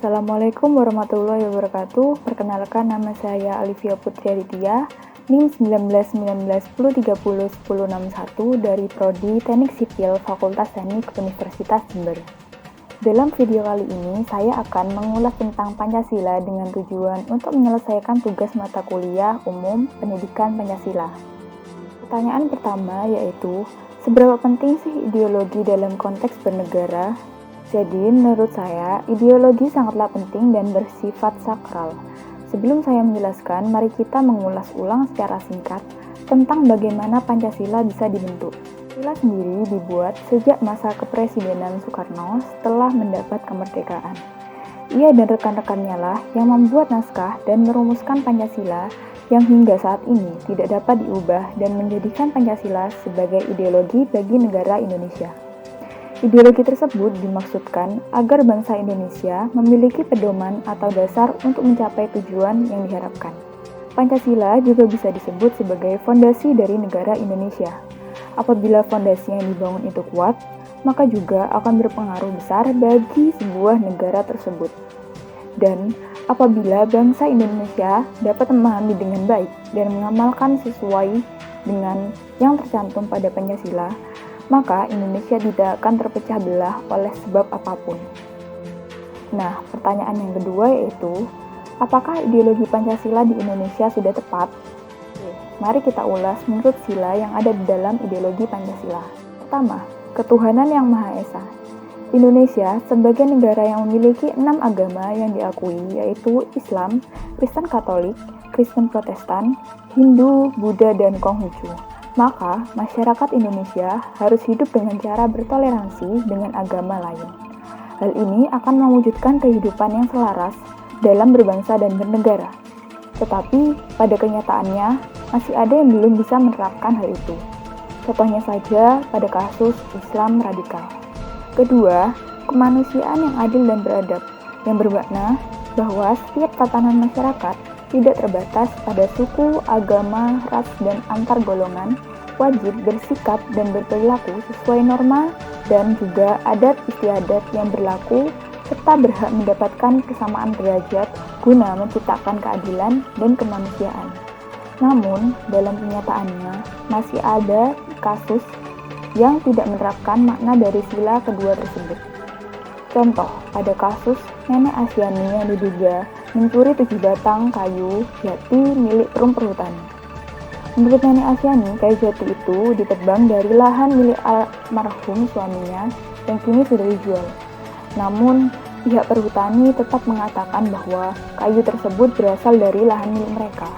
Assalamualaikum warahmatullahi wabarakatuh. Perkenalkan, nama saya Alivia Putri Aditya, NIM 191910301061 dari Prodi Teknik Sipil Fakultas Teknik Universitas Jember. Dalam video kali ini, saya akan mengulas tentang Pancasila dengan tujuan untuk menyelesaikan tugas mata kuliah umum pendidikan Pancasila. Pertanyaan pertama yaitu, seberapa penting sih ideologi dalam konteks bernegara? Jadi, menurut saya, ideologi sangatlah penting dan bersifat sakral. Sebelum saya menjelaskan, mari kita mengulas ulang secara singkat tentang bagaimana Pancasila bisa dibentuk. Pancasila sendiri dibuat sejak masa kepresidenan Soekarno setelah mendapat kemerdekaan. Ia dan rekan-rekannya lah yang membuat naskah dan merumuskan Pancasila yang hingga saat ini tidak dapat diubah dan menjadikan Pancasila sebagai ideologi bagi negara Indonesia. Ideologi tersebut dimaksudkan agar bangsa Indonesia memiliki pedoman atau dasar untuk mencapai tujuan yang diharapkan. Pancasila juga bisa disebut sebagai fondasi dari negara Indonesia. Apabila fondasi yang dibangun itu kuat, maka juga akan berpengaruh besar bagi sebuah negara tersebut. Dan apabila bangsa Indonesia dapat memahami dengan baik dan mengamalkan sesuai dengan yang tercantum pada Pancasila, maka Indonesia tidak akan terpecah belah oleh sebab apapun. Nah, pertanyaan yang kedua yaitu, apakah ideologi Pancasila di Indonesia sudah tepat? Mari kita ulas menurut sila yang ada di dalam ideologi Pancasila. Pertama, ketuhanan yang Maha Esa. Indonesia sebagai negara yang memiliki 6 agama yang diakui, yaitu Islam, Kristen Katolik, Kristen Protestan, Hindu, Buddha, dan Konghucu. Maka, masyarakat Indonesia harus hidup dengan cara bertoleransi dengan agama lain. Hal ini akan mewujudkan kehidupan yang selaras dalam berbangsa dan bernegara. Tetapi, pada kenyataannya, masih ada yang belum bisa menerapkan hal itu. Contohnya saja pada kasus Islam radikal. Kedua, kemanusiaan yang adil dan beradab, yang bermakna bahwa setiap tatanan masyarakat tidak terbatas pada suku, agama, ras, dan antar golongan, wajib bersikap dan berperilaku sesuai norma dan juga adat istiadat yang berlaku, serta berhak mendapatkan kesamaan derajat guna menciptakan keadilan dan kemanusiaan. Namun, dalam kenyataannya, masih ada kasus yang tidak menerapkan makna dari sila kedua tersebut. Contoh, pada kasus nenek Asyani yang diduga mencuri 7 batang kayu jati milik perum perhutani. Menurut nenek Asyani, kayu jati itu ditebang dari lahan milik almarhum suaminya yang kini sudah dijual. Namun, pihak perhutani tetap mengatakan bahwa kayu tersebut berasal dari lahan milik mereka,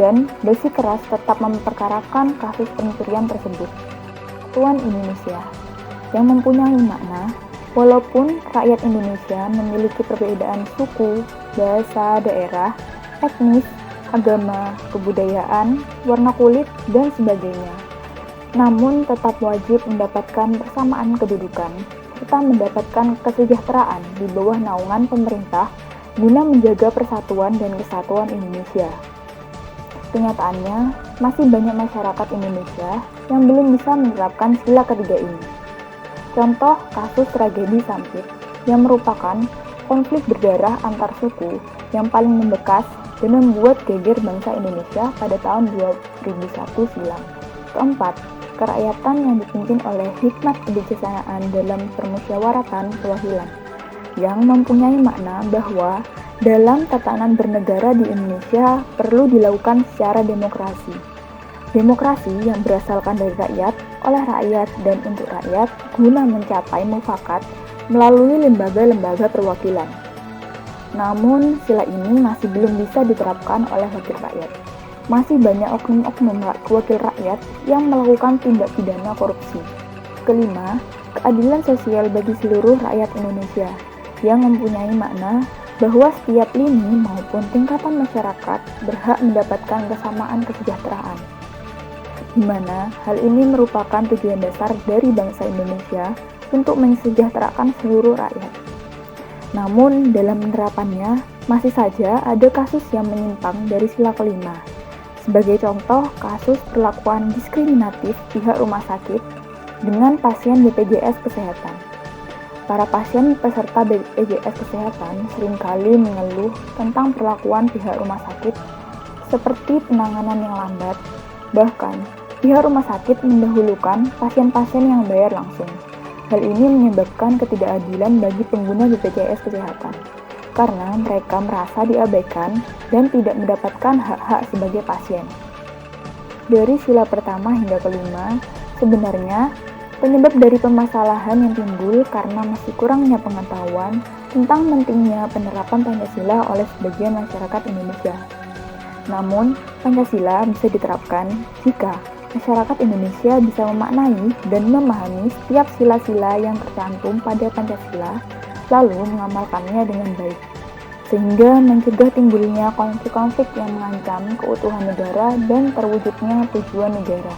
dan bersikeras tetap memperkarakan kasus pencurian tersebut. Kesatuan Indonesia yang mempunyai makna, walaupun rakyat Indonesia memiliki perbedaan suku, bahasa, daerah, etnis, agama, kebudayaan, warna kulit, dan sebagainya, namun tetap wajib mendapatkan persamaan kedudukan serta mendapatkan kesejahteraan di bawah naungan pemerintah guna menjaga persatuan dan kesatuan Indonesia. Kenyataannya, masih banyak masyarakat Indonesia yang belum bisa menerapkan sila ketiga ini. Contoh kasus tragedi Sampit yang merupakan konflik berdarah antar suku yang paling membekas dan membuat geger bangsa Indonesia pada tahun 2001 silam. Keempat, kerakyatan yang dipimpin oleh hikmat kebijaksanaan dalam permusyawaratan perwakilan yang mempunyai makna bahwa dalam tatanan bernegara di Indonesia perlu dilakukan secara demokrasi. Demokrasi yang berasalkan dari rakyat, oleh rakyat, dan untuk rakyat guna mencapai mufakat melalui lembaga-lembaga perwakilan. Namun, sila ini masih belum bisa diterapkan oleh wakil rakyat. Masih banyak oknum-oknum wakil rakyat yang melakukan tindak pidana korupsi. Kelima, keadilan sosial bagi seluruh rakyat Indonesia yang mempunyai makna bahwa setiap lini maupun tingkatan masyarakat berhak mendapatkan kesamaan kesejahteraan, di mana hal ini merupakan tujuan dasar dari bangsa Indonesia untuk mensejahterakan seluruh rakyat. Namun, dalam penerapannya, masih saja ada kasus yang menyimpang dari sila kelima. Sebagai contoh, kasus perlakuan diskriminatif pihak rumah sakit dengan pasien BPJS Kesehatan. Para pasien peserta BPJS Kesehatan seringkali mengeluh tentang perlakuan pihak rumah sakit seperti penanganan yang lambat. Bahkan, pihak rumah sakit mendahulukan pasien-pasien yang bayar langsung. Hal ini menyebabkan ketidakadilan bagi pengguna BPJS Kesehatan, karena mereka merasa diabaikan dan tidak mendapatkan hak-hak sebagai pasien. Dari sila pertama hingga kelima, sebenarnya penyebab dari permasalahan yang timbul karena masih kurangnya pengetahuan tentang pentingnya penerapan Pancasila oleh sebagian masyarakat Indonesia. Namun, Pancasila bisa diterapkan jika masyarakat Indonesia bisa memaknai dan memahami setiap sila-sila yang tercantum pada Pancasila, lalu mengamalkannya dengan baik, sehingga mencegah timbulnya konflik-konflik yang mengancam keutuhan negara dan terwujudnya tujuan negara.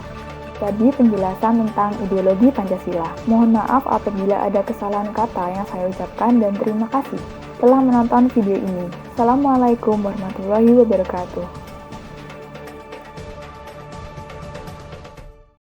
Tadi penjelasan tentang ideologi Pancasila. Mohon maaf apabila ada kesalahan kata yang saya ucapkan dan terima kasih telah menonton video ini. Assalamualaikum warahmatullahi wabarakatuh.